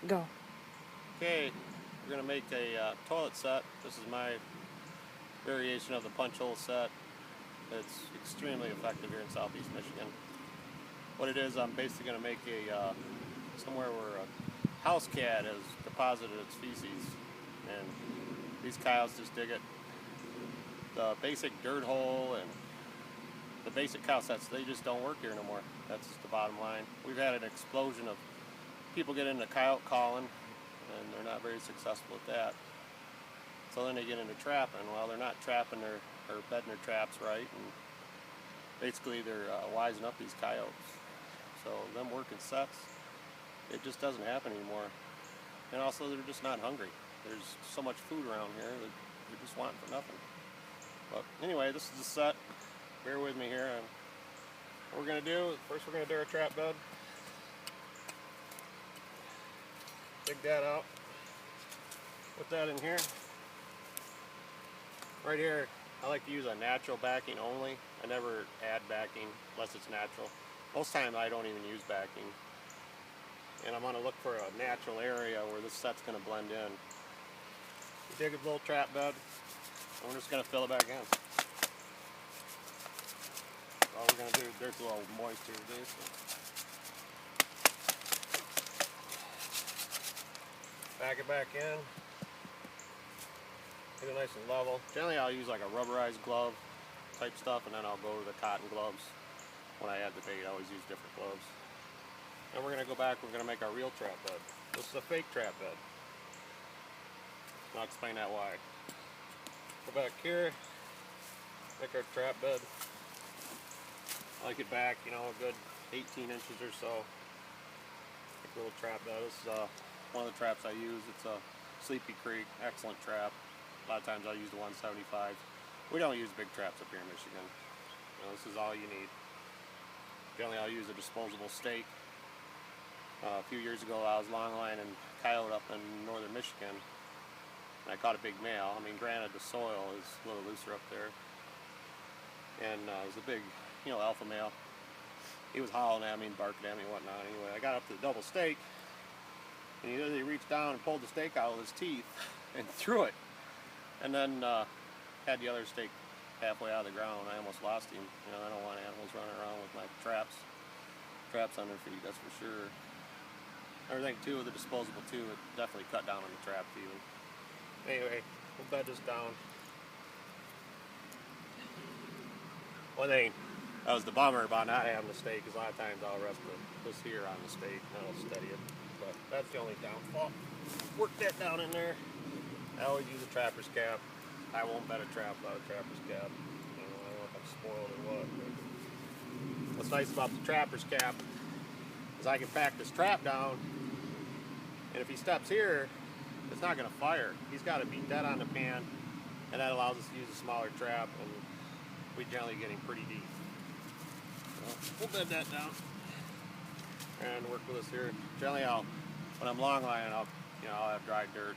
Go. Okay, we're going to make a toilet set. This is my variation of the punch hole set. It's extremely effective here in southeast Michigan. What it is, I'm basically going to make a somewhere where a house cat has deposited its feces, and these coyotes just dig it. The basic dirt hole and the basic cow sets, they just don't work here no more. That's the bottom line. We've had an explosion of people get into coyote calling, and they're not very successful at that. So then they get into trapping. Well, they're not trapping or bedding their traps right, and basically they're wising up these coyotes. So them working sets, it just doesn't happen anymore. And also they're just not hungry. There's so much food around here that they're just wanting for nothing. But anyway, this is the set. Bear with me here. And what we're going to do, first we're going to do our trap bed. Dig that out. Put that in here. Right here, I like to use a natural backing only. I never add backing unless it's natural. Most times I don't even use backing. And I'm going to look for a natural area where this set's going to blend in. We dig a little trap bed, and we're just going to fill it back in. All we're going to do, there's a little moisture today. So. Back it back in. Get it nice and level. Generally I'll use like a rubberized glove type stuff, and then I'll go to the cotton gloves. When I add the bait, I always use different gloves. And we're going to go back, we're going to make our real trap bed. This is a fake trap bed. I'll explain that why. Go back here, make our trap bed. I like it back, you know, a good 18 inches or so. Like a little trap bed. This is one of the traps I use. It's a Sleepy Creek, excellent trap. A lot of times I'll use the 175. We don't use big traps up here in Michigan. You know, this is all you need. Generally I'll use a disposable stake. A few years ago I was longlining coyote up in northern Michigan, and I caught a big male. I mean, granted the soil is a little looser up there, and it was a big, you know, alpha male. He was howling at me and barking at me and whatnot. Anyway, I got up to the double stake, and he reached down and pulled the stake out with his teeth and threw it, and then had the other stake halfway out of the ground. I almost lost him. You know, I don't want animals running around with my traps on their feet, that's for sure. Everything too with the disposable too, it definitely cut down on the trap too. Anyway, we'll bed this down. One thing that was the bummer about not having the stake is a lot of times I'll rest this here on the stake and I'll steady it. But that's the only downfall. Work that down in there. I always use a trapper's cap. I won't bed a trap without a trapper's cap. You know, I don't know if I'm spoiled or what. But what's nice about the trapper's cap is I can pack this trap down, and if he steps here, it's not going to fire. He's got to be dead on the pan, and that allows us to use a smaller trap, and we generally get him pretty deep. So we'll bed that down and work with this here. Generally, when I'm long lining, I'll have dry dirt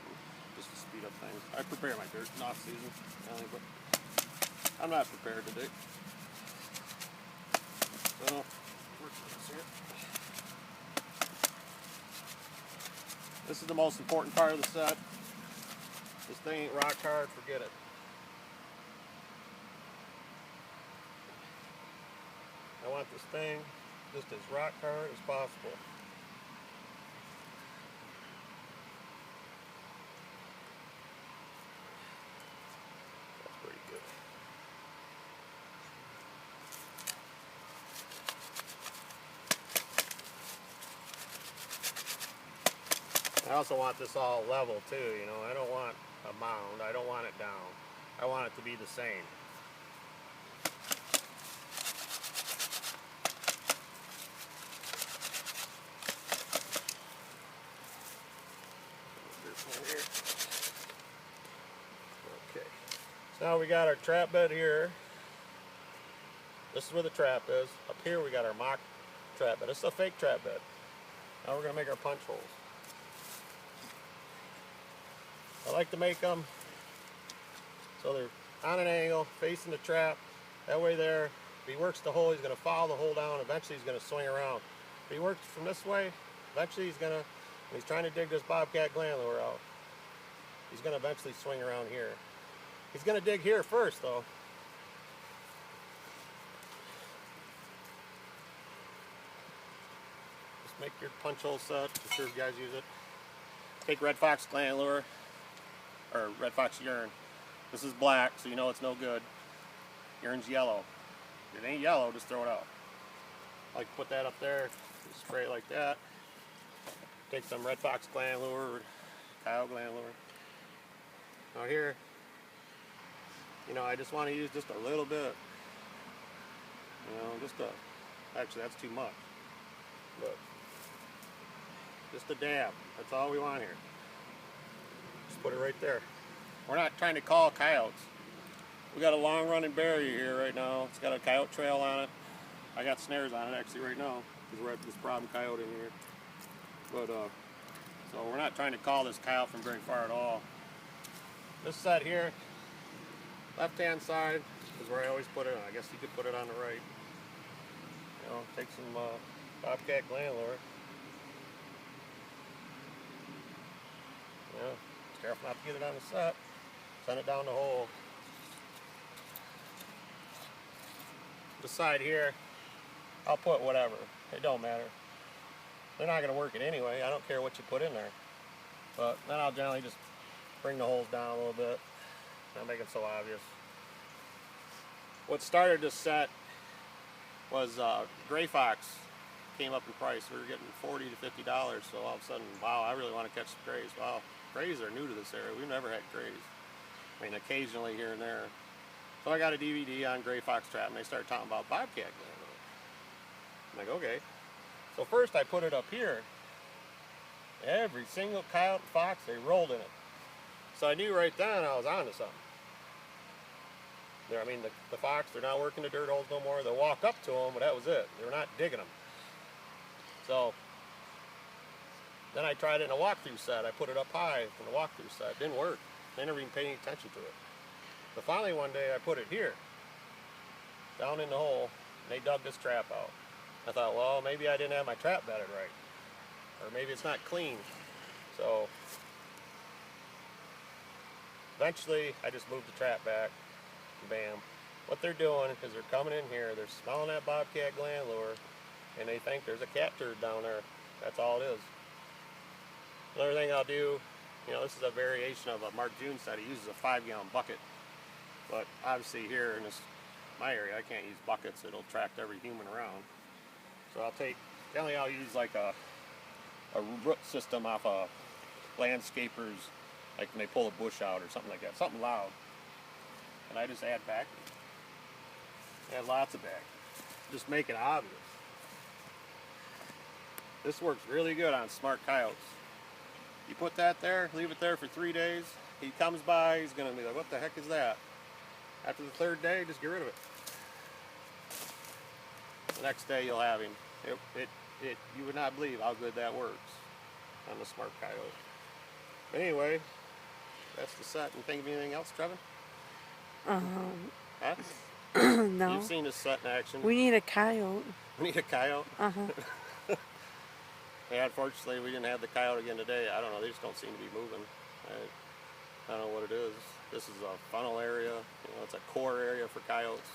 just to speed up things. I prepare my dirt in off season, generally, but I'm not prepared today. So work with this here. This is the most important part of the set. This thing ain't rock hard, forget it. I want this thing just as rock hard as possible. That's pretty good. I also want this all level too, you know. I don't want a mound, I don't want it down. I want it to be the same. Okay, so now we got our trap bed here. This is where the trap is. Up here we got our mock trap bed. This is a fake trap bed. Now we're going to make our punch holes. I like to make them so they're on an angle, facing the trap. That way there, if he works the hole, he's going to follow the hole down. Eventually he's going to swing around. If he works from this way, eventually he's going to And he's trying to dig this bobcat gland lure out. He's going to eventually swing around here. He's going to dig here first, though. Just make your punch hole set. I'm sure you guys use it. Take red fox gland lure, or red fox urine. This is black, so you know it's no good. Urine's yellow. If it ain't yellow, just throw it out. I like to put that up there, just spray it like that. Take some red fox gland lure, or coyote gland lure. Now here, you know, I just want to use just a little bit. You know, just a, actually that's too much. But just a dab, that's all we want here. Just put it right there. We're not trying to call coyotes. We got a long running barrier here right now. It's got a coyote trail on it. I got snares on it actually right now because we're at this problem coyote in here. But so we're not trying to call this coyote from very far at all. This set here, left hand side is where I always put it. I guess you could put it on the right. You know, take some bobcat gland lure. Yeah, just careful not to get it on the set. Send it down the hole. This side here, I'll put whatever. It don't matter. They're not going to work it anyway. I don't care what you put in there. But then I'll generally just bring the holes down a little bit. Not make it so obvious. What started this set was gray fox came up in price. We were getting $40 to $50. So all of a sudden, wow, I really want to catch some grays. Wow, grays are new to this area. We've never had grays. I mean, occasionally here and there. So I got a DVD on gray fox trap, and they started talking about bobcat gland lure. I'm like, okay. So first I put it up here. Every single coyote and fox, they rolled in it. So I knew right then I was onto something. I mean, the fox, they're not working the dirt holes no more. They'll walk up to them, but that was it. They were not digging them. So then I tried it in a walkthrough set. I put it up high from the walkthrough set. It didn't work. They never even paid any attention to it. But finally one day I put it here, down in the hole, and they dug this trap out. I thought, well, maybe I didn't have my trap bedded right. Or maybe it's not clean. So eventually I just moved the trap back, and bam. What they're doing is they're coming in here, they're smelling that bobcat gland lure, and they think there's a cat turd down there. That's all it is. Another thing I'll do, you know, this is a variation of a Mark June set. He uses a 5-gallon bucket. But obviously here in my area, I can't use buckets. It'll attract every human around. So generally I'll use like a root system off a landscapers, like when they pull a bush out or something like that, something loud. And I just add back. Add lots of back. Just make it obvious. This works really good on smart coyotes. You put that there, leave it there for 3 days. He comes by, he's gonna be like, what the heck is that? After the 3rd day, just get rid of it. The next day you'll have him. You would not believe how good that works on the smart coyote. But anyway, that's the set. And think of anything else, Trevin? Huh? No. You've seen this set in action. We need a coyote. We need a coyote? Uh-huh. Yeah, unfortunately we didn't have the coyote again today. I don't know, they just don't seem to be moving. I don't know what it is. This is a funnel area, you know, it's a core area for coyotes,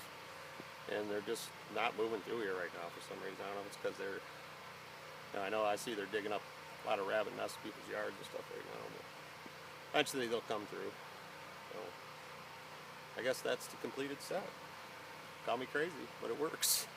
and they're just not moving through here right now for some reason. I don't know if it's because they're, you know, I know I see they're digging up a lot of rabbit nests in people's yards and stuff right now, but eventually they'll come through. So I guess that's the completed set. Call me crazy, but it works.